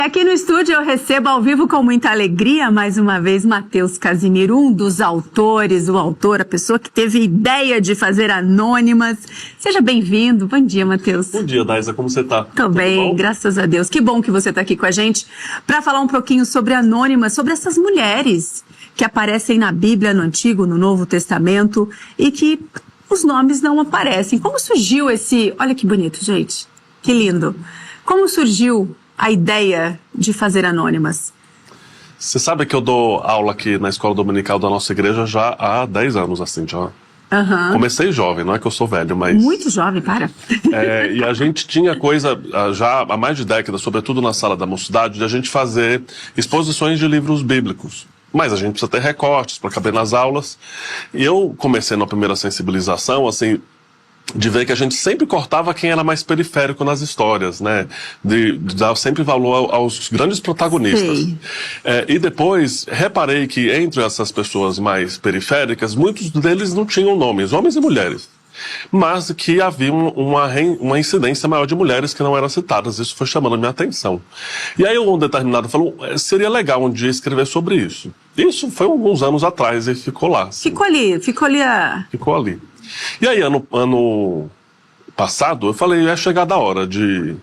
Aqui no estúdio eu recebo ao vivo com muita alegria, mais uma vez, Matheus Casimiro, um dos autores, o autor, a pessoa que teve ideia de fazer Anônimas. Seja bem-vindo. Bom dia, Matheus. Bom dia, Daisa. Como você tá? Tô bem, graças a Deus. Que bom que você tá aqui com a gente para falar um pouquinho sobre Anônimas, sobre essas mulheres que aparecem na Bíblia, no Antigo, no Novo Testamento, e que os nomes não aparecem. Como surgiu esse... Olha que bonito, gente. Que lindo. Como surgiu a ideia de fazer Anônimas? Você sabe que eu dou aula aqui na escola dominical da nossa igreja já há 10 anos, assim, já. Comecei jovem, não é que eu sou velho, mas... Muito jovem, para. E a gente tinha coisa, já há mais de décadas, sobretudo na sala da mocidade, de a gente fazer exposições de livros bíblicos. Mas a gente precisa ter recortes para caber nas aulas. E eu comecei na primeira sensibilização, assim, de ver que a gente sempre cortava quem era mais periférico nas histórias, né? De dar sempre valor aos grandes protagonistas. E depois reparei que entre essas pessoas mais periféricas, muitos deles não tinham nomes, homens e mulheres. Mas que havia uma incidência maior de mulheres que não eram citadas. Isso foi chamando a minha atenção. E aí um determinado falou, seria legal um dia escrever sobre isso. Isso foi alguns anos atrás e ficou lá. Assim. Ficou ali. E aí, ano passado, eu falei, é chegada a hora de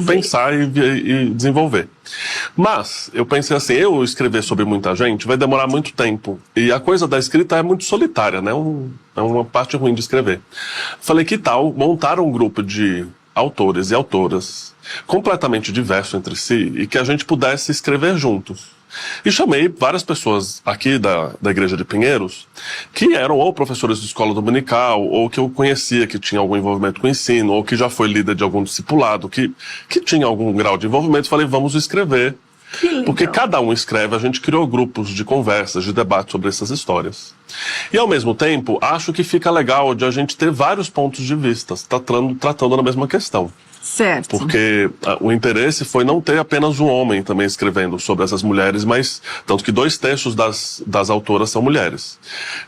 pensar e desenvolver. Mas, eu pensei assim, eu escrever sobre muita gente vai demorar muito tempo. E a coisa da escrita é muito solitária, né? É uma parte ruim de escrever. Falei, que tal montar um grupo de autores e autoras completamente diversos entre si e que a gente pudesse escrever juntos. E chamei várias pessoas aqui da Igreja de Pinheiros que eram ou professores de escola dominical, ou que eu conhecia que tinha algum envolvimento com o ensino, ou que já foi líder de algum discipulado, que tinha algum grau de envolvimento. Falei, vamos escrever. Porque cada um escreve, a gente criou grupos de conversas, de debate sobre essas histórias. E ao mesmo tempo, acho que fica legal de a gente ter vários pontos de vista, tratando da mesma questão. Certo. Porque o interesse foi não ter apenas um homem também escrevendo sobre essas mulheres, mas tanto que 2/3 das autoras são mulheres.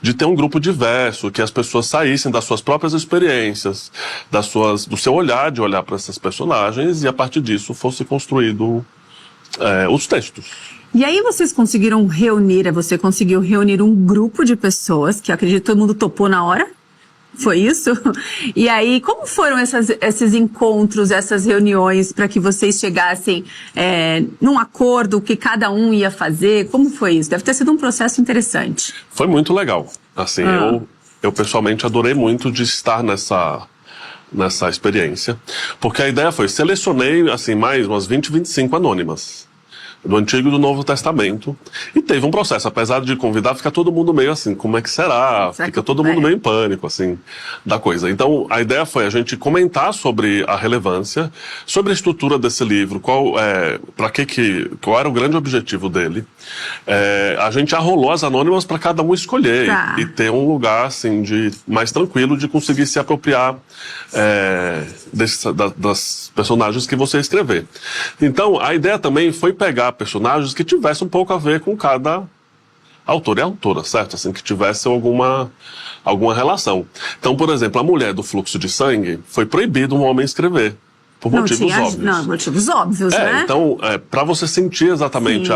De ter um grupo diverso, que as pessoas saíssem das suas próprias experiências, do seu olhar, de olhar para essas personagens, e a partir disso fosse construído os textos. E aí você conseguiu reunir um grupo de pessoas, que eu acredito que todo mundo topou na hora? Foi isso? E aí, como foram esses encontros, essas reuniões, para que vocês chegassem num acordo, que cada um ia fazer? Como foi isso? Deve ter sido um processo interessante. Foi muito legal. Assim, eu pessoalmente adorei muito de estar nessa experiência, porque a ideia foi, selecionei assim, mais umas 20, 25 anônimas. Do Antigo e do Novo Testamento. E teve um processo, apesar de convidar, fica todo mundo meio assim, como é que será? Fica todo mundo meio em pânico, assim, da coisa. Então, a ideia foi a gente comentar sobre a relevância, sobre a estrutura desse livro, qual era o grande objetivo dele. A gente arrolou as anônimas para cada um escolher e ter um lugar, assim, mais tranquilo de conseguir se apropriar das personagens que você escrever. Então, a ideia também foi pegar personagens que tivessem um pouco a ver com cada autor e autora, certo? Assim, que tivesse alguma relação. Então, por exemplo, a mulher do fluxo de sangue, foi proibido um homem escrever. Por motivos óbvios. Não, motivos óbvios, né? Então, para você sentir exatamente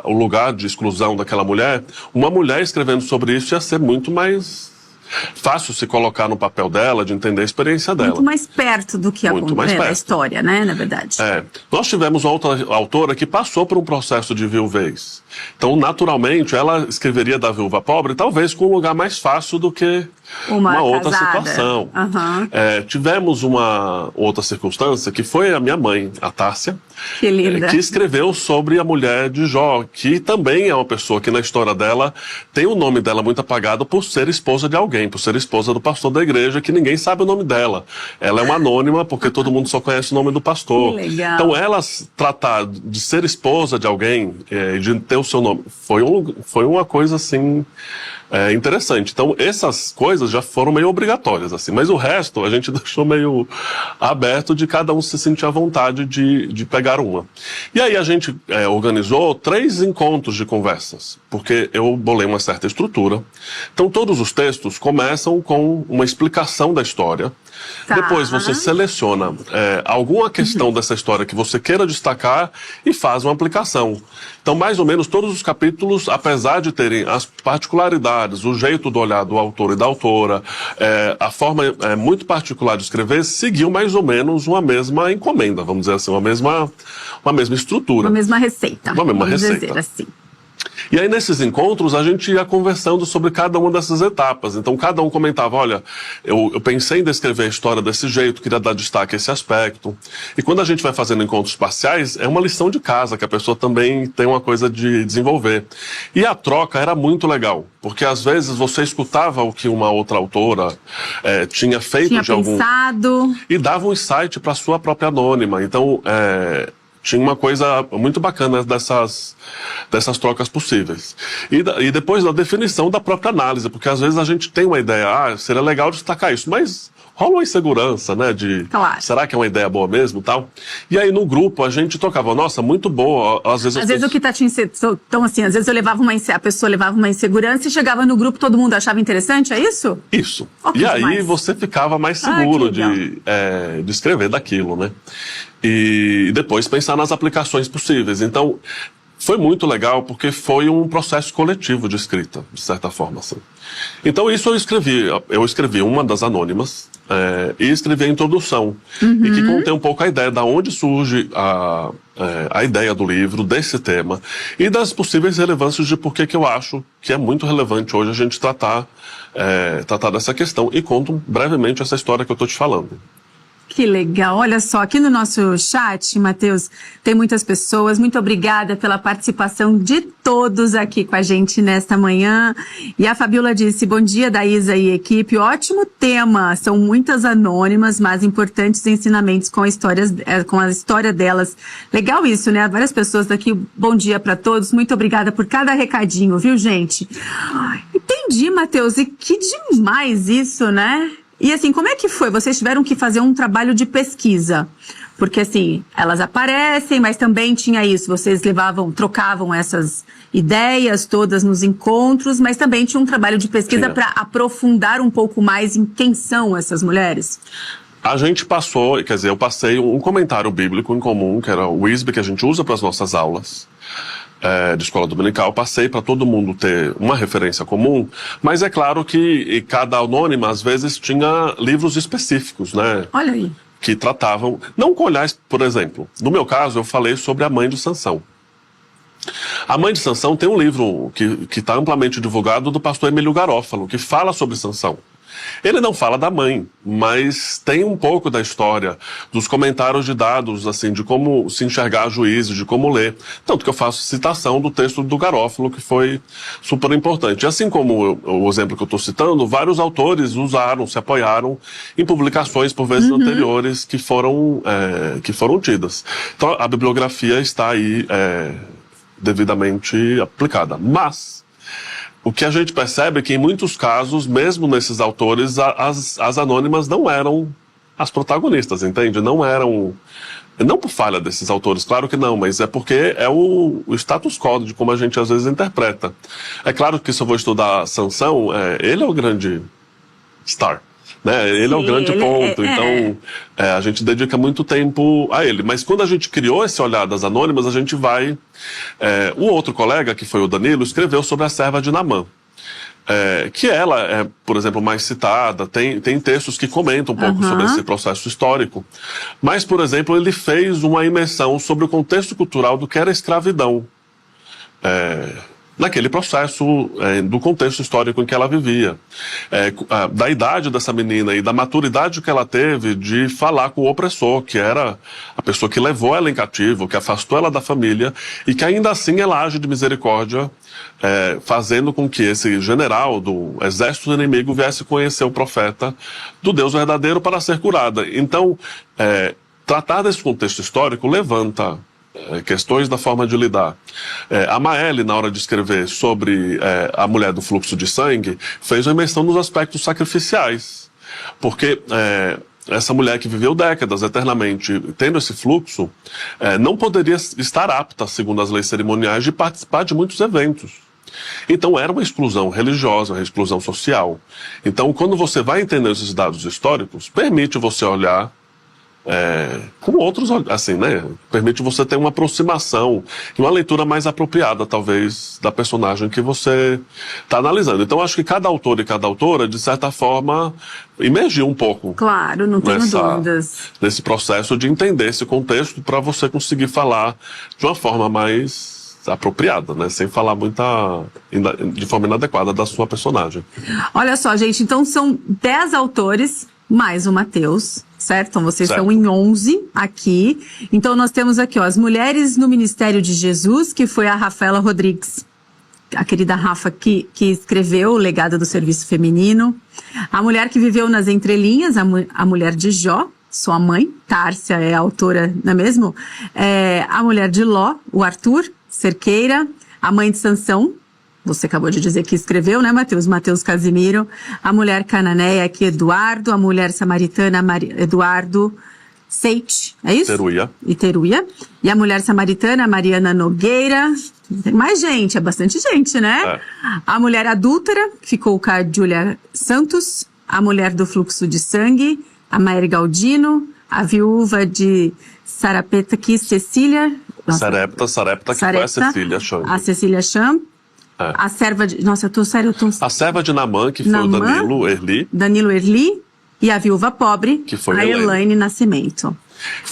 o lugar de exclusão daquela mulher, uma mulher escrevendo sobre isso ia ser muito mais fácil se colocar no papel dela, de entender a experiência dela. Muito mais perto do que a história, né, na verdade. Nós tivemos outra autora que passou por um processo de viuvez. Então, naturalmente, ela escreveria da viúva pobre, talvez com um lugar mais fácil do que uma outra situação. Tivemos uma outra circunstância, que foi a minha mãe, a Tárcia, que linda, que escreveu sobre a mulher de Jó, que também é uma pessoa que na história dela tem o nome dela muito apagado por ser esposa de alguém, por ser esposa do pastor da igreja, que ninguém sabe o nome dela. Ela é uma anônima porque todo mundo só conhece o nome do pastor. Que legal. Então ela tratar de ser esposa de alguém e de ter o seu nome, foi uma coisa assim interessante. Então, essas coisas já foram meio obrigatórias, assim. Mas o resto, a gente deixou meio aberto de cada um se sentir à vontade de pegar uma. E aí a gente organizou 3 encontros de conversas, porque eu bolei uma certa estrutura. Então, todos os textos começam com uma explicação da história. Tá. Depois você seleciona alguma questão dessa história que você queira destacar e faz uma aplicação. Então, mais ou menos, todos os capítulos, apesar de terem as particularidades, o jeito do olhar do autor e da autora, a forma muito particular de escrever, seguiu mais ou menos uma mesma encomenda, vamos dizer assim, uma mesma estrutura. Uma mesma receita. Uma mesma receita. Dizer assim. E aí, nesses encontros, a gente ia conversando sobre cada uma dessas etapas. Então, cada um comentava, olha, eu pensei em descrever a história desse jeito, queria dar destaque a esse aspecto. E quando a gente vai fazendo encontros parciais, é uma lição de casa, que a pessoa também tem uma coisa de desenvolver. E a troca era muito legal, porque às vezes você escutava o que uma outra autora tinha feito tinha pensado. E dava um insight para a sua própria anônima. Então, tinha uma coisa muito bacana dessas trocas possíveis. E depois da definição da própria análise, porque às vezes a gente tem uma ideia, seria legal destacar isso, mas rola uma insegurança, né, claro. Será que é uma ideia boa mesmo, tal? E aí no grupo a gente tocava, nossa, muito boa, às vezes o que tá então assim, às vezes a pessoa levava uma insegurança e chegava no grupo, todo mundo achava interessante, é isso? Isso. E aí você ficava mais seguro de escrever daquilo, né? E depois pensar nas aplicações possíveis. Então, foi muito legal porque foi um processo coletivo de escrita, de certa forma, assim. Então, isso eu escrevi uma das anônimas e escrevi a introdução, e que contém um pouco a ideia de onde surge a ideia do livro, desse tema, e das possíveis relevâncias de por que eu acho que é muito relevante hoje a gente tratar dessa questão, e conto brevemente essa história que eu estou te falando. Que legal. Olha só, aqui no nosso chat, Matheus, tem muitas pessoas. Muito obrigada pela participação de todos aqui com a gente nesta manhã. E a Fabiola disse, bom dia, Daísa e equipe. Ótimo tema. São muitas anônimas, mas importantes ensinamentos com a história delas. Legal isso, né? Várias pessoas daqui. Bom dia para todos. Muito obrigada por cada recadinho, viu, gente? Entendi, Matheus. E que demais isso, né? E assim, como é que foi? Vocês tiveram que fazer um trabalho de pesquisa, porque assim, elas aparecem, mas também tinha isso, vocês trocavam essas ideias todas nos encontros, mas também tinha um trabalho de pesquisa para aprofundar um pouco mais em quem são essas mulheres? A gente passou, eu passei um comentário bíblico em comum, que era o ISB, que a gente usa para as nossas aulas. De escola dominical, passei para todo mundo ter uma referência comum, mas é claro que cada anônima às vezes tinha livros específicos, né? Olha aí. Que tratavam, não com olhares, por exemplo, no meu caso eu falei sobre a mãe de Sansão. A mãe de Sansão tem um livro que está amplamente divulgado do pastor Emílio Garófalo, que fala sobre Sansão. Ele não fala da mãe, mas tem um pouco da história, dos comentários de dados, assim, de como se enxergar juízes, de como ler. Tanto que eu faço citação do texto do Garófalo, que foi super importante. E assim como o exemplo que eu estou citando, vários autores se apoiaram em publicações, por vezes anteriores, que foram tidas. Então a bibliografia está aí devidamente aplicada. Mas o que a gente percebe é que, em muitos casos, mesmo nesses autores, as anônimas não eram as protagonistas, entende? Não por falha desses autores, claro que não, mas é porque é o status quo de como a gente às vezes interpreta. É claro que se eu vou estudar Sansão, ele é o grande star, né? Ele é o grande ponto, então a gente dedica muito tempo a ele. Mas quando a gente criou esse olhar das anônimas, a gente vai... o outro colega, que foi o Danilo, escreveu sobre a serva de Naamã. Que ela é, por exemplo, mais citada, tem textos que comentam um pouco sobre esse processo histórico. Mas, por exemplo, ele fez uma imersão sobre o contexto cultural do que era a escravidão. Naquele processo, do contexto histórico em que ela vivia. Da idade dessa menina e da maturidade que ela teve de falar com o opressor, que era a pessoa que levou ela em cativo, que afastou ela da família, e que ainda assim ela age de misericórdia, fazendo com que esse general do exército inimigo viesse conhecer o profeta do Deus verdadeiro para ser curada. Então, tratar desse contexto histórico levanta questões da forma de lidar. A Maëlle, na hora de escrever sobre a mulher do fluxo de sangue, fez uma imersão nos aspectos sacrificiais. Porque essa mulher que viveu décadas eternamente tendo esse fluxo, não poderia estar apta, segundo as leis cerimoniais, de participar de muitos eventos. Então era uma exclusão religiosa, uma exclusão social. Então, quando você vai entender esses dados históricos, permite você olhar com outros, assim, né? Permite você ter uma aproximação e uma leitura mais apropriada, talvez, da personagem que você está analisando. Então, acho que cada autor e cada autora, de certa forma, imergiu um pouco. Claro, não tenho dúvidas. Nesse processo de entender esse contexto para você conseguir falar de uma forma mais apropriada, né? Sem falar de forma inadequada da sua personagem. Olha só, gente, então são 10 autores, mais o Mateus, certo? Então vocês estão em 11 aqui. Então nós temos aqui, ó, as mulheres no Ministério de Jesus, que foi a Rafaela Rodrigues, a querida Rafa, que escreveu o Legado do Serviço Feminino. A mulher que viveu nas entrelinhas, a mulher de Jó, sua mãe, Tárcia é a autora, não é mesmo? A mulher de Ló, o Arthur Cerqueira, a mãe de Sansão, você acabou de dizer que escreveu, né, Mateus? Mateus Casimiro. A mulher cananeia aqui, Eduardo. A mulher samaritana, Eduardo Seit, é isso? Teruia. E a mulher samaritana, Mariana Nogueira. Tem mais gente, é bastante gente, né? A mulher adúltera, ficou com a Júlia Santos. A mulher do fluxo de sangue, a Maíra Galdino. A viúva de Sarepta aqui, Cecília. Sarepta, que foi a Cecília Cham. A Cecília Cham. A serva de... Nossa, eu tô sério, A serva de Naamã, que foi o Danilo Erli. E a viúva pobre, que foi a Elaine Nascimento.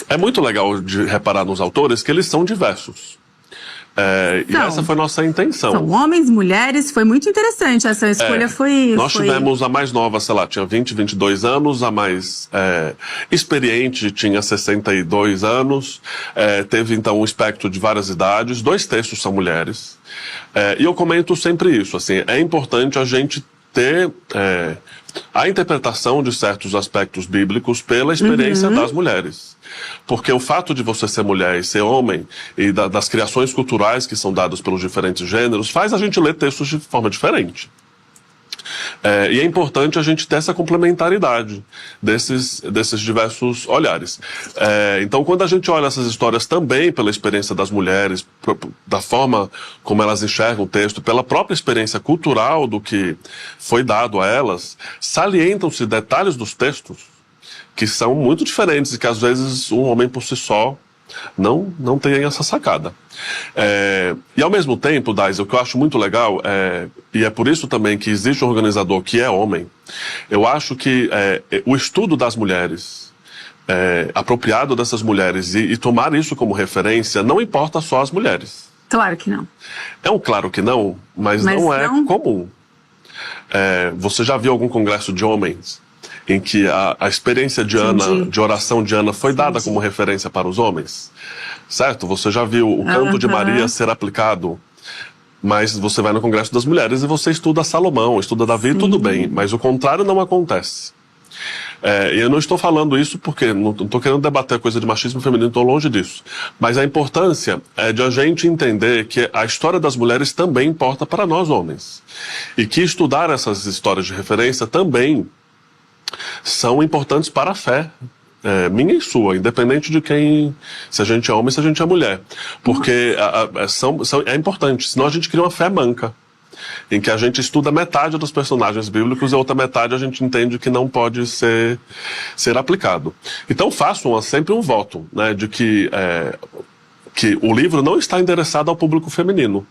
É muito legal de reparar nos autores que eles são diversos. E essa foi nossa intenção. São homens, mulheres, foi muito interessante. Essa escolha Nós tivemos a mais nova, sei lá, tinha 20, 22 anos, a mais experiente tinha 62 anos, teve então um espectro de várias idades, 2 terços são mulheres. E eu comento sempre isso, assim, é importante a gente ter a interpretação de certos aspectos bíblicos pela experiência das mulheres. Porque o fato de você ser mulher e ser homem, e das criações culturais que são dadas pelos diferentes gêneros, faz a gente ler textos de forma diferente. E é importante a gente ter essa complementaridade desses diversos olhares. Então, quando a gente olha essas histórias também pela experiência das mulheres, da forma como elas enxergam o texto, pela própria experiência cultural do que foi dado a elas, salientam-se detalhes dos textos que são muito diferentes e que às vezes um homem por si só não tem essa sacada. E ao mesmo tempo, Dais, o que eu acho muito legal, e é por isso também que existe um organizador que é homem, eu acho que o estudo das mulheres, apropriado dessas mulheres e tomar isso como referência, não importa só as mulheres. Claro que não. É um claro que não, mas não é comum. Você já viu algum congresso de homens em que a experiência de Ana, de oração de Ana, foi dada como referência para os homens? Certo? Você já viu o canto de Maria ser aplicado, mas você vai no Congresso das Mulheres e você estuda Salomão, estuda Davi, tudo bem, mas o contrário não acontece. E eu não estou falando isso porque não estou querendo debater a coisa de machismo feminino, estou longe disso. Mas a importância é de a gente entender que a história das mulheres também importa para nós homens. E que estudar essas histórias de referência também são importantes para a fé, minha e sua, independente de se a gente é homem, se a gente é mulher. Porque é importante, senão a gente cria uma fé manca, em que a gente estuda metade dos personagens bíblicos e a outra metade a gente entende que não pode ser aplicado. Então faço sempre um voto, né, de que o livro não está endereçado ao público feminino.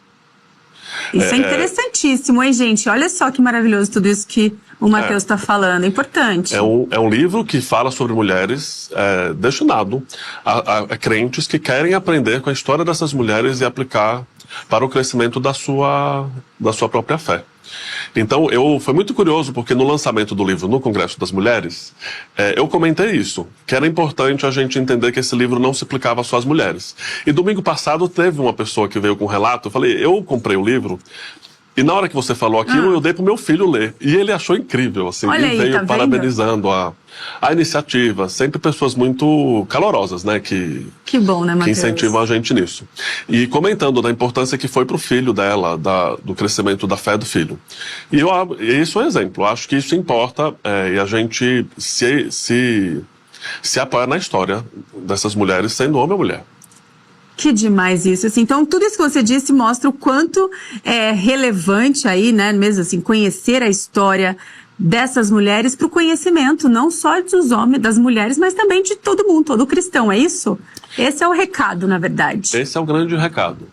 Isso é interessantíssimo, hein, gente? Olha só que maravilhoso tudo isso que o Mateus está falando, é importante. É um livro que fala sobre mulheres, destinado a crentes que querem aprender com a história dessas mulheres e aplicar para o crescimento da sua própria fé. Então, foi muito curioso, porque no lançamento do livro no Congresso das Mulheres, eu comentei isso, que era importante a gente entender que esse livro não se aplicava só às mulheres. E domingo passado teve uma pessoa que veio com um relato, eu falei, eu comprei o livro E na hora que você falou aquilo, eu dei pro meu filho ler. E ele achou incrível, assim. Olha aí, veio tá parabenizando a iniciativa. Sempre pessoas muito calorosas, né? Que bom, né, Mateus? Que incentivam a gente nisso. E comentando da importância que foi pro filho dela, do crescimento da fé do filho. E isso é um exemplo. Eu acho que isso importa e a gente se apoia na história dessas mulheres, sendo homem ou mulher. Que demais isso, assim. Então, tudo isso que você disse mostra o quanto é relevante aí, né, mesmo assim, conhecer a história dessas mulheres para o conhecimento, não só dos homens, das mulheres, mas também de todo mundo, todo cristão, é isso? Esse é o recado, na verdade. Esse é o grande recado.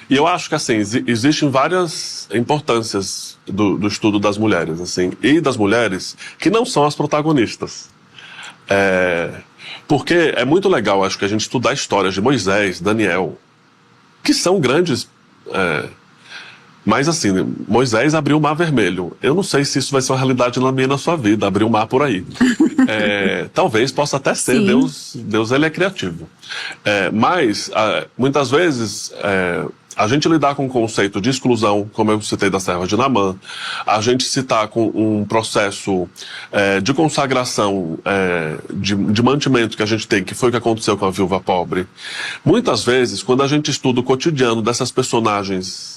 E eu acho que, assim, existem várias importâncias do estudo das mulheres, assim, e das mulheres que não são as protagonistas. Porque é muito legal, acho que a gente estudar histórias de Moisés, Daniel, que são grandes. Mas assim, Moisés abriu o Mar Vermelho. Eu não sei se isso vai ser uma realidade na minha e na sua vida, abrir o mar por aí. Talvez possa até ser, Deus ele é criativo. Mas muitas vezes a gente lidar com o conceito de exclusão, como eu citei da serva de Naamã, a gente citar com um processo de consagração, de mantimento que a gente tem, que foi o que aconteceu com a viúva pobre. Muitas vezes, quando a gente estuda o cotidiano dessas personagens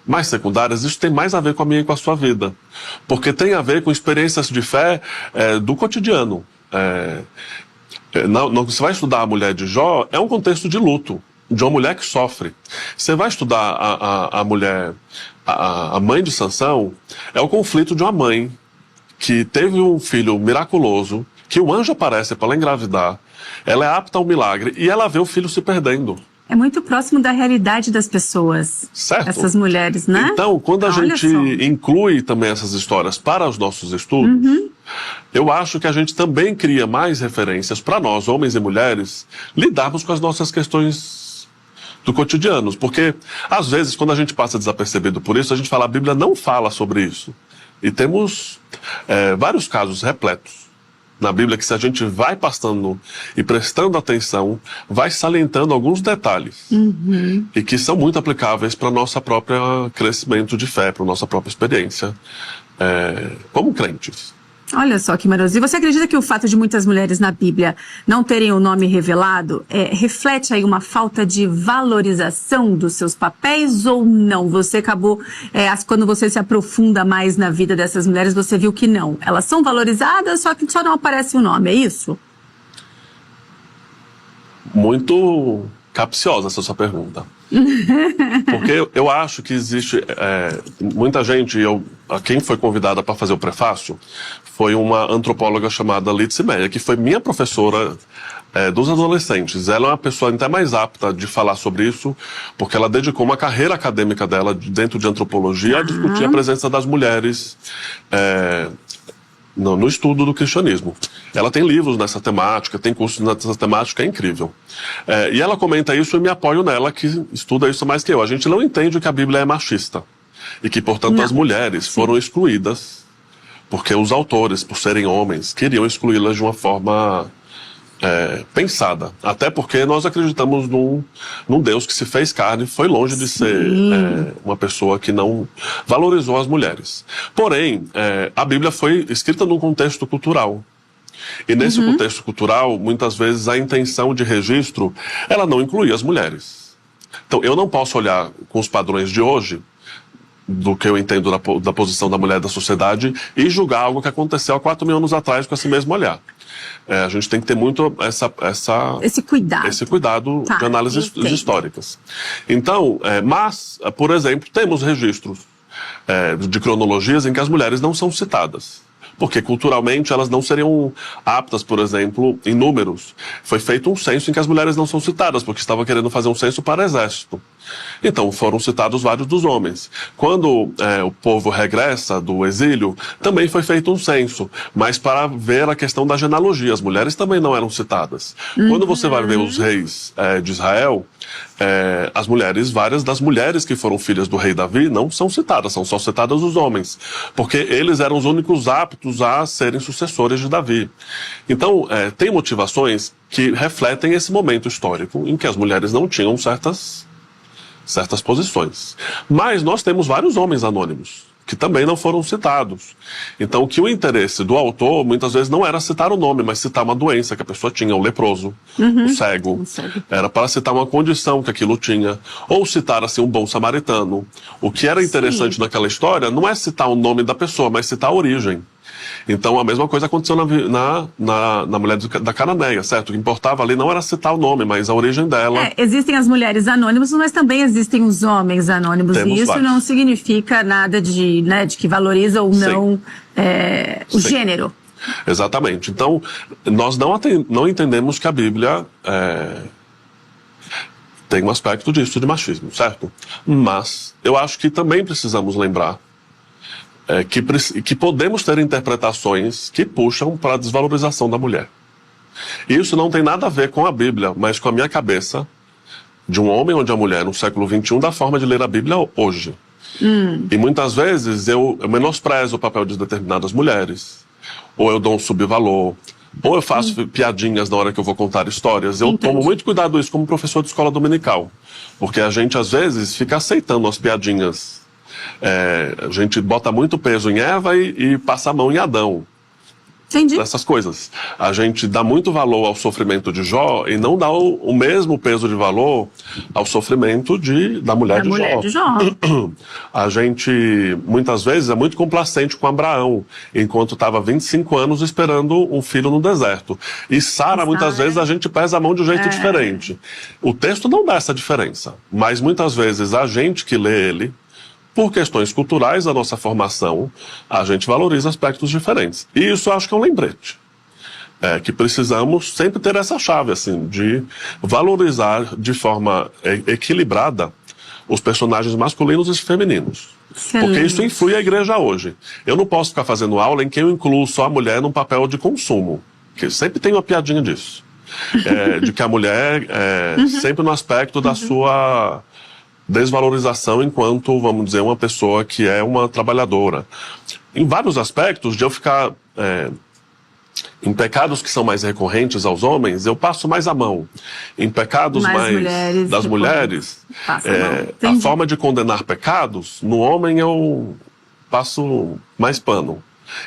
mais secundárias, isso tem mais a ver com a minha e com a sua vida. Porque tem a ver com experiências de fé do cotidiano. Você vai estudar a mulher de Jó, é um contexto de luto, de uma mulher que sofre. Você vai estudar a mulher, a mãe de Sansão, é o conflito de uma mãe que teve um filho miraculoso, que o anjo aparece para ela engravidar, ela é apta ao milagre e ela vê o filho se perdendo. É muito próximo da realidade das pessoas, certo? Essas mulheres, né? Então, quando a gente inclui também essas histórias para os nossos estudos, eu acho que a gente também cria mais referências para nós, homens e mulheres, lidarmos com as nossas questões do cotidiano. Porque, às vezes, quando a gente passa desapercebido por isso, a gente fala, a Bíblia não fala sobre isso. E temos vários casos repletos na Bíblia que, se a gente vai passando e prestando atenção, vai salientando alguns detalhes e que são muito aplicáveis para o nosso próprio crescimento de fé, para a nossa própria experiência como crentes. Olha só que maravilhoso. E você acredita que o fato de muitas mulheres na Bíblia não terem o nome revelado reflete aí uma falta de valorização dos seus papéis ou não? Você acabou, quando você se aprofunda mais na vida dessas mulheres, você viu que não. Elas são valorizadas, só que só não aparece o nome, é isso? Muito capciosa essa sua pergunta. Porque eu acho que existe muita gente, quem foi convidada para fazer o prefácio foi uma antropóloga chamada Litzy Meyer, que foi minha professora dos adolescentes. Ela é uma pessoa até mais apta de falar sobre isso, porque ela dedicou uma carreira acadêmica dela dentro de antropologia a discutir a presença das mulheres no estudo do cristianismo. Ela tem livros nessa temática, tem cursos nessa temática, é incrível. E ela comenta isso e me apoio nela, que estuda isso mais que eu. A gente não entende que a Bíblia é machista e que, portanto, as mulheres foram excluídas porque os autores, por serem homens, queriam excluí-las de uma forma pensada. Até porque nós acreditamos num Deus que se fez carne, foi longe de ser uma pessoa que não valorizou as mulheres. Porém, a Bíblia foi escrita num contexto cultural. E nesse contexto cultural, muitas vezes a intenção de registro, ela não incluía as mulheres. Então, eu não posso olhar com os padrões de hoje, do que eu entendo da posição da mulher da sociedade, e julgar algo que aconteceu há 4.000 anos atrás com esse mesmo olhar. A gente tem que ter muito esse cuidado de análises históricas. Então, mas, por exemplo, temos registros de cronologias em que as mulheres não são citadas. Porque culturalmente elas não seriam aptas, por exemplo, em números. Foi feito um censo em que as mulheres não são citadas, porque estavam querendo fazer um censo para o exército. Então foram citados vários dos homens. Quando o povo regressa do exílio, também foi feito um censo, mas para ver a questão da genealogia. As mulheres também não eram citadas. Quando você vai ver os reis de Israel, várias das mulheres que foram filhas do rei Davi não são citadas, são só citadas os homens, porque eles eram os únicos aptos a serem sucessores de Davi. Então, tem motivações que refletem esse momento histórico em que as mulheres não tinham certas certas posições. Mas nós temos vários homens anônimos, que também não foram citados. Então, que o interesse do autor, muitas vezes, não era citar o nome, mas citar uma doença que a pessoa tinha, o leproso, o cego. Era para citar uma condição que aquilo tinha. Ou citar, assim, um bom samaritano. O que era interessante naquela história não é citar o nome da pessoa, mas citar a origem. Então, a mesma coisa aconteceu na mulher da Cananeia, certo? O que importava ali não era citar o nome, mas a origem dela. Existem as mulheres anônimas, mas também existem os homens anônimos. E isso vários. Não significa nada de que valoriza ou não o gênero. Exatamente. Então, nós não entendemos que a Bíblia tem um aspecto disso, de machismo, certo? Mas eu acho que também precisamos lembrar que podemos ter interpretações que puxam para a desvalorização da mulher. Isso não tem nada a ver com a Bíblia, mas com a minha cabeça de um homem ou de uma mulher no século XXI, da forma de ler a Bíblia hoje. E muitas vezes eu menosprezo o papel de determinadas mulheres, ou eu dou um subvalor, ou eu faço piadinhas na hora que eu vou contar histórias. Eu tomo muito cuidado com isso como professor de escola dominical, porque a gente às vezes fica aceitando as piadinhas. A gente bota muito peso em Eva e passa a mão em Adão. Entendi. Essas coisas. A gente dá muito valor ao sofrimento de Jó e não dá o mesmo peso de valor ao sofrimento da mulher de Jó. A gente, muitas vezes, é muito complacente com Abraão, enquanto estava 25 anos esperando um filho no deserto. E Sara, muitas vezes, a gente pesa a mão de um jeito diferente. O texto não dá essa diferença, mas muitas vezes a gente que lê ele, por questões culturais da nossa formação, a gente valoriza aspectos diferentes. E isso eu acho que é um lembrete. Que precisamos sempre ter essa chave, assim, de valorizar de forma equilibrada os personagens masculinos e femininos. Porque isso influi a igreja hoje. Eu não posso ficar fazendo aula em que eu incluo só a mulher num papel de consumo. Que sempre tem uma piadinha disso. De que a mulher, sempre no aspecto da sua desvalorização enquanto, vamos dizer, uma pessoa que é uma trabalhadora. Em vários aspectos, de eu ficar em pecados que são mais recorrentes aos homens, eu passo mais a mão. Em pecados das mulheres, a forma de condenar pecados, no homem eu passo mais pano.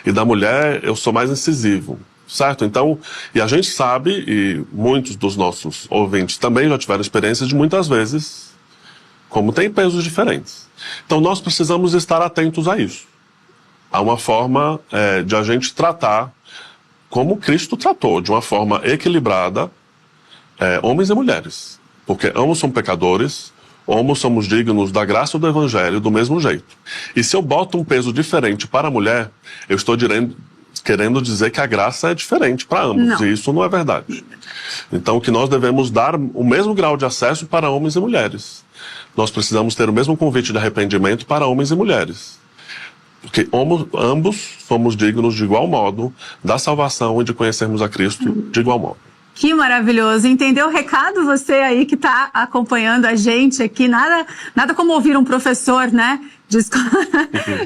E da mulher eu sou mais incisivo. Certo? Então, e a gente sabe, e muitos dos nossos ouvintes também já tiveram experiência de muitas vezes, como tem pesos diferentes. Então nós precisamos estar atentos a isso. Há uma forma de a gente tratar como Cristo tratou, de uma forma equilibrada, homens e mulheres. Porque ambos são pecadores, ambos somos dignos da graça do Evangelho do mesmo jeito. E se eu boto um peso diferente para a mulher, eu estou querendo dizer que a graça é diferente para ambos. Não. E isso não é verdade. Então que nós devemos dar o mesmo grau de acesso para homens e mulheres. Nós precisamos ter o mesmo convite de arrependimento para homens e mulheres. Porque ambos somos dignos de igual modo da salvação e de conhecermos a Cristo de igual modo. Que maravilhoso. Entendeu o recado, você aí que está acompanhando a gente aqui? Nada como ouvir um professor, né, de escola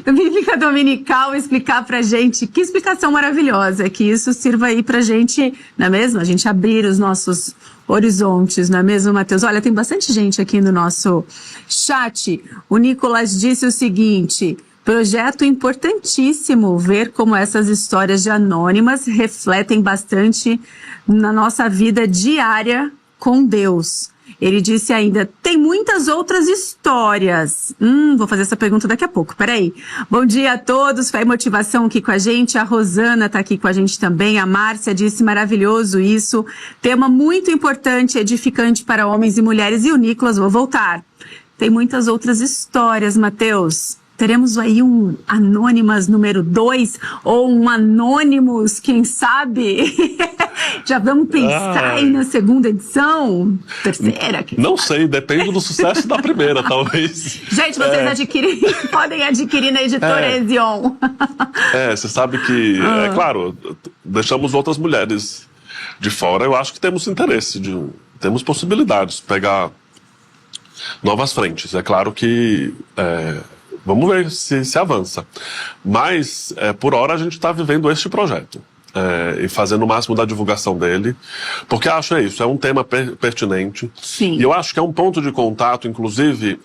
bíblica dominical explicar pra gente. Que explicação maravilhosa. Que isso sirva aí pra gente, não é mesmo? A gente abrir os nossos horizontes, não é mesmo, Matheus? Olha, tem bastante gente aqui no nosso chat. O Nicolas disse o seguinte: projeto importantíssimo, ver como essas histórias de anônimas refletem bastante na nossa vida diária com Deus. Ele disse ainda, tem muitas outras histórias. Vou fazer essa pergunta daqui a pouco, peraí. Bom dia a todos, Fé e Motivação aqui com a gente. A Rosana tá aqui com a gente também. A Márcia disse, maravilhoso isso. Tema muito importante, edificante para homens e mulheres. E o Nicolas, vou voltar. Tem muitas outras histórias, Matheus. Teremos aí um Anônimas número 2 ou um Anônimos, quem sabe? Já vamos pensar aí na segunda edição? Terceira? Não sei, depende do sucesso da primeira, talvez. Gente, vocês podem adquirir na editora Ezion. Você sabe que, é claro, deixamos outras mulheres de fora. Eu acho que temos interesse, temos possibilidades de pegar novas frentes. É claro que... vamos ver se avança. Mas, por hora, a gente está vivendo este projeto. e fazendo o máximo da divulgação dele, porque acho isso, é um tema pertinente. Sim. E eu acho que é um ponto de contato, inclusive,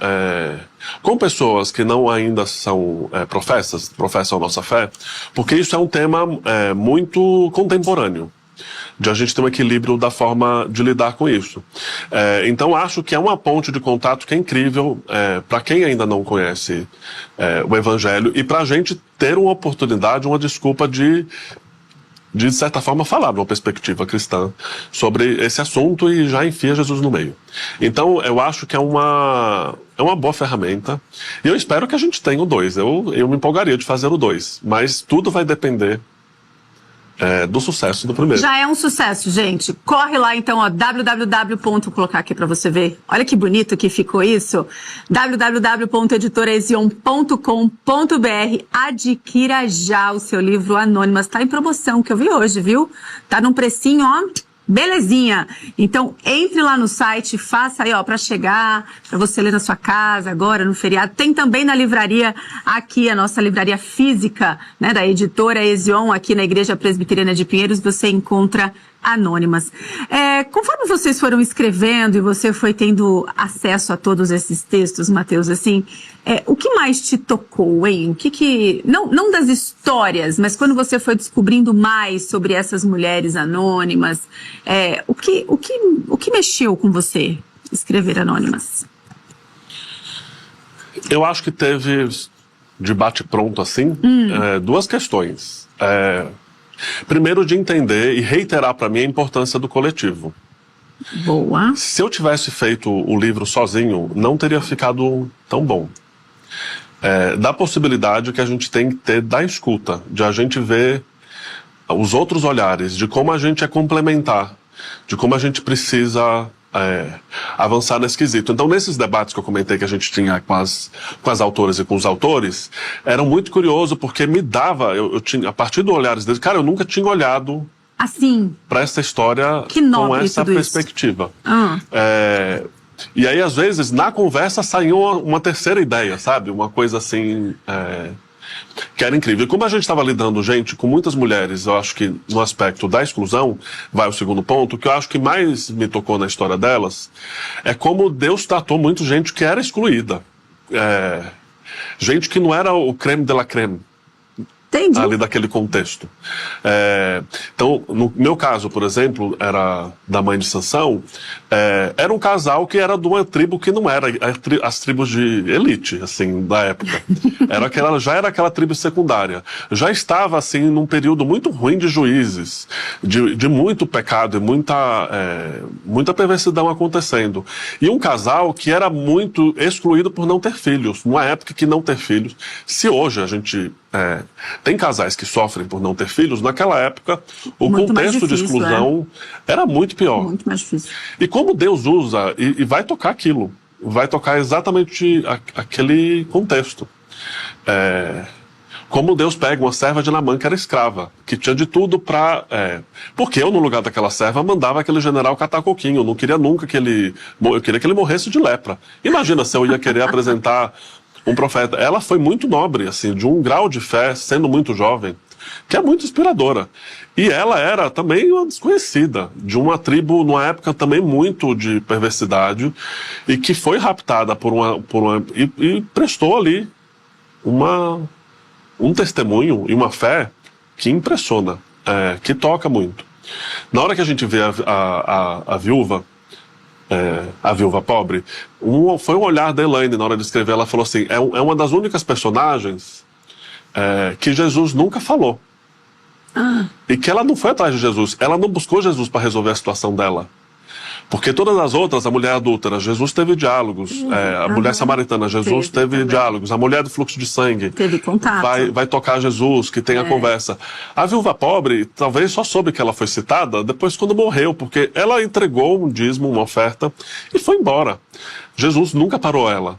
com pessoas que não ainda são professam a nossa fé, porque isso é um tema muito contemporâneo, de a gente ter um equilíbrio da forma de lidar com isso. Então acho que é uma ponte de contato que é incrível para quem ainda não conhece o Evangelho e para a gente ter uma oportunidade, uma desculpa de certa forma falar numa perspectiva cristã sobre esse assunto e já enfia Jesus no meio. Então eu acho que é uma boa ferramenta e eu espero que a gente tenha o 2. Eu me empolgaria de fazer o 2, mas tudo vai depender do sucesso do primeiro. Já é um sucesso, gente. Corre lá então, ó, Vou colocar aqui para você ver. Olha que bonito que ficou isso. www.editoraesion.com.br. Adquira já o seu livro Anônimas. Tá em promoção, que eu vi hoje, viu? Tá num precinho, ó, belezinha. Então, entre lá no site, faça aí, ó, para chegar, para você ler na sua casa agora, no feriado. Tem também na livraria aqui, a nossa livraria física, né, da editora Esion, aqui na Igreja Presbiteriana de Pinheiros, você encontra Anônimas. Conforme vocês foram escrevendo e você foi tendo acesso a todos esses textos, Mateus, assim, o que mais te tocou, hein? Não das histórias, mas quando você foi descobrindo mais sobre essas mulheres anônimas, o que mexeu com você escrever Anônimas? Eu acho que teve, de bate-pronto assim, duas questões. Primeiro, de entender e reiterar para mim a importância do coletivo. Boa. Se eu tivesse feito o livro sozinho, não teria ficado tão bom. Da possibilidade que a gente tem que ter da escuta, de a gente ver os outros olhares, de como a gente é complementar, de como a gente precisa avançar nesse quesito. Então, nesses debates que eu comentei que a gente tinha com as autoras e com os autores, era muito curioso, porque me dava, eu tinha, a partir dos olhares deles, cara, eu nunca tinha olhado assim para essa história com essa perspectiva. E aí, às vezes, na conversa saiu uma terceira ideia, sabe? Uma coisa assim, que era incrível. E como a gente estava lidando, gente, com muitas mulheres, eu acho que no aspecto da exclusão, vai o segundo ponto, que eu acho que mais me tocou na história delas, é como Deus tratou muito gente que era excluída. Gente que não era o creme de la creme. Entendi. Ali daquele contexto. Então, no meu caso, por exemplo, era da mãe de Sansão, era um casal que era de uma tribo que não era as tribos de elite, assim, da época. Já era aquela tribo secundária. Já estava, assim, num período muito ruim de juízes, de muito pecado e muita perversidão acontecendo. E um casal que era muito excluído por não ter filhos. Numa época que não ter filhos, se hoje a gente tem casais que sofrem por não ter filhos, naquela época o muito contexto de exclusão era muito pior. Muito mais difícil. E como Deus usa e vai tocar aquilo, vai tocar exatamente aquele contexto. Como Deus pega uma serva de Naamã que era escrava, que tinha de tudo para... Porque eu, no lugar daquela serva, mandava aquele general catar coquinho. Eu não queria nunca eu queria que ele morresse de lepra. Imagina se eu ia querer apresentar um profeta. Ela foi muito nobre, assim, de um grau de fé, sendo muito jovem, que é muito inspiradora. E ela era também uma desconhecida, de uma tribo, numa época também muito de perversidade, e que foi raptada e prestou ali um testemunho e uma fé que impressiona, que toca muito. Na hora que a gente vê a viúva, a viúva pobre, foi um olhar da Elaine na hora de escrever. Ela falou assim, é uma das únicas personagens que Jesus nunca falou. E que ela não foi atrás de Jesus, ela não buscou Jesus para resolver a situação dela. Porque todas as outras, a mulher adúltera, Jesus teve diálogos, a mulher samaritana, Jesus teve diálogos, a mulher do fluxo de sangue teve contato. Vai tocar Jesus, que tem a conversa. A viúva pobre, talvez só soube que ela foi citada depois quando morreu, porque ela entregou um dízimo, uma oferta, e foi embora. Jesus nunca parou ela.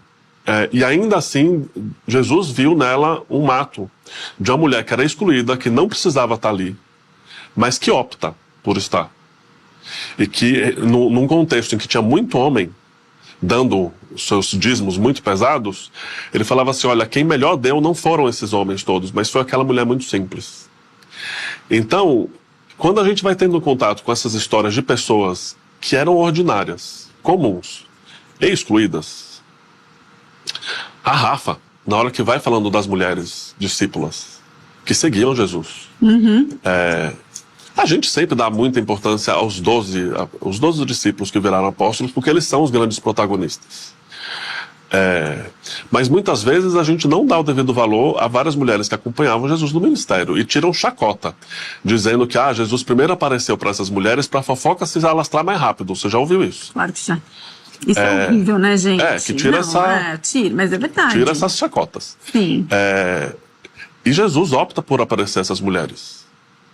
E ainda assim, Jesus viu nela um ato de uma mulher que era excluída, que não precisava estar ali, mas que opta por estar. E que, num contexto em que tinha muito homem dando seus dízimos muito pesados, ele falava assim, olha, quem melhor deu não foram esses homens todos, mas foi aquela mulher muito simples. Então, quando a gente vai tendo contato com essas histórias de pessoas que eram ordinárias, comuns e excluídas, a Rafa, na hora que vai falando das mulheres discípulas que seguiam Jesus, a gente sempre dá muita importância aos 12 discípulos que viraram apóstolos, porque eles são os grandes protagonistas. Mas muitas vezes a gente não dá o devido valor a várias mulheres que acompanhavam Jesus no ministério e tiram chacota, dizendo que Jesus primeiro apareceu para essas mulheres para a fofoca se alastrar mais rápido. Você já ouviu isso? Claro que já. Isso é horrível, né, gente? Que tira mas é verdade. Tira essas chacotas. Sim. E Jesus opta por aparecer essas mulheres.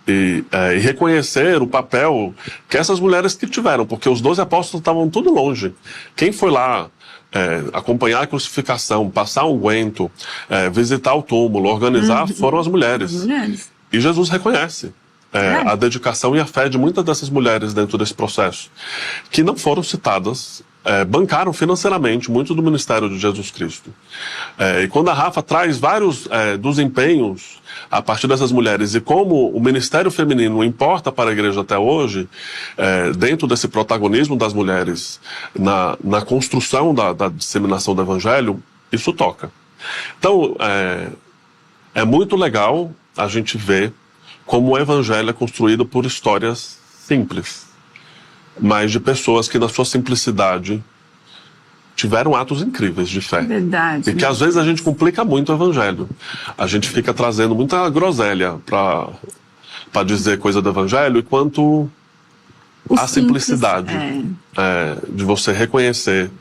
E reconhecer o papel que essas mulheres que tiveram, porque os 12 apóstolos estavam tudo longe. Quem foi lá acompanhar a crucificação, passar um unguento, visitar o túmulo, organizar, foram as mulheres. E Jesus reconhece a dedicação e a fé de muitas dessas mulheres dentro desse processo, que não foram citadas, bancaram financeiramente muito do ministério de Jesus Cristo. E quando a Rafa traz vários dos empenhos a partir dessas mulheres e como o ministério feminino importa para a igreja até hoje, dentro desse protagonismo das mulheres na construção da disseminação do evangelho, isso toca. Então, é muito legal a gente ver como o evangelho é construído por histórias simples, mas de pessoas que na sua simplicidade tiveram atos incríveis de fé. Verdade. E que às vezes a gente complica muito o evangelho. A gente fica trazendo muita groselha para dizer coisa do evangelho, enquanto a simplicidade de você reconhecer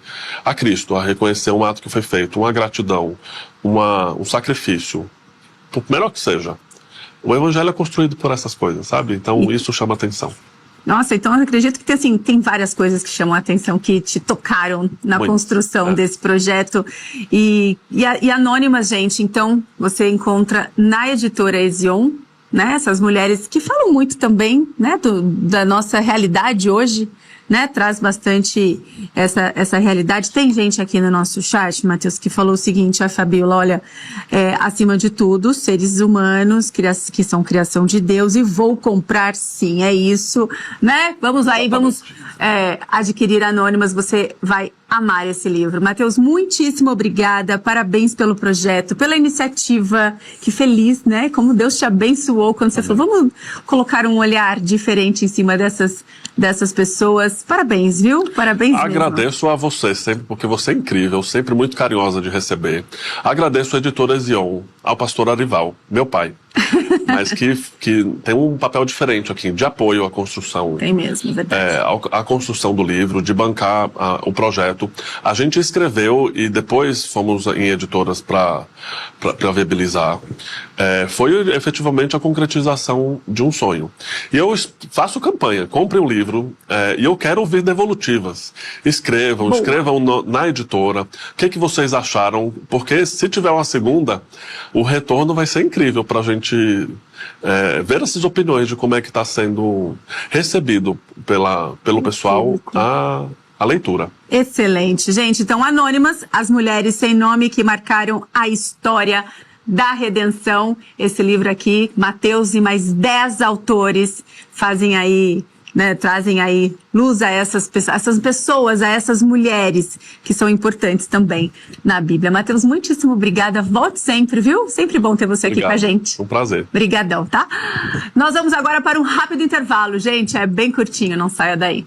a Cristo, a reconhecer um ato que foi feito, uma gratidão, um sacrifício, por melhor que seja. O evangelho é construído por essas coisas, sabe? Então isso chama atenção. Nossa, então eu acredito que tem várias coisas que chamam a atenção, que te tocaram na construção desse projeto. E Anônimas, gente, então você encontra na editora Ezion, né? Essas mulheres que falam muito também, né? Da nossa realidade hoje, né? Traz bastante essa realidade. Tem gente aqui no nosso chat, Matheus, que falou o seguinte: a Fabiola, olha, acima de tudo, seres humanos que são criação de Deus, e vou comprar sim, é isso, né? Vamos aí, vamos adquirir Anônimas, você vai amar esse livro. Matheus, muitíssimo obrigada, parabéns pelo projeto, pela iniciativa, que feliz, né? Como Deus te abençoou quando você falou, vamos colocar um olhar diferente em cima dessas pessoas. Parabéns, viu? Parabéns mesmo. Agradeço a você sempre, porque você é incrível, sempre muito carinhosa de receber. Agradeço a editora Ezion, ao pastor Arival, meu pai, mas que tem um papel diferente aqui, de apoio à construção. Tem mesmo, verdade. A construção do livro, de bancar o projeto. A gente escreveu e depois fomos em editoras para viabilizar. Foi efetivamente a concretização de um sonho. E eu faço campanha, compre um livro, e eu quero ouvir devolutivas. Escrevam na editora. O que vocês acharam? Porque se tiver uma segunda, o retorno vai ser incrível para a gente ver essas opiniões de como é que está sendo recebido pelo pessoal a leitura. Excelente, gente. Então, Anônimas, as mulheres sem nome que marcaram a história da redenção. Esse livro aqui, Matheus e mais 10 autores fazem aí, né, trazem aí luz a essas pessoas, a essas mulheres que são importantes também na Bíblia. Matheus, muitíssimo obrigada. Volte sempre, viu? Sempre bom ter você aqui com a gente. Um prazer. Obrigadão, tá? Nós vamos agora para um rápido intervalo, gente. É bem curtinho, não saia daí.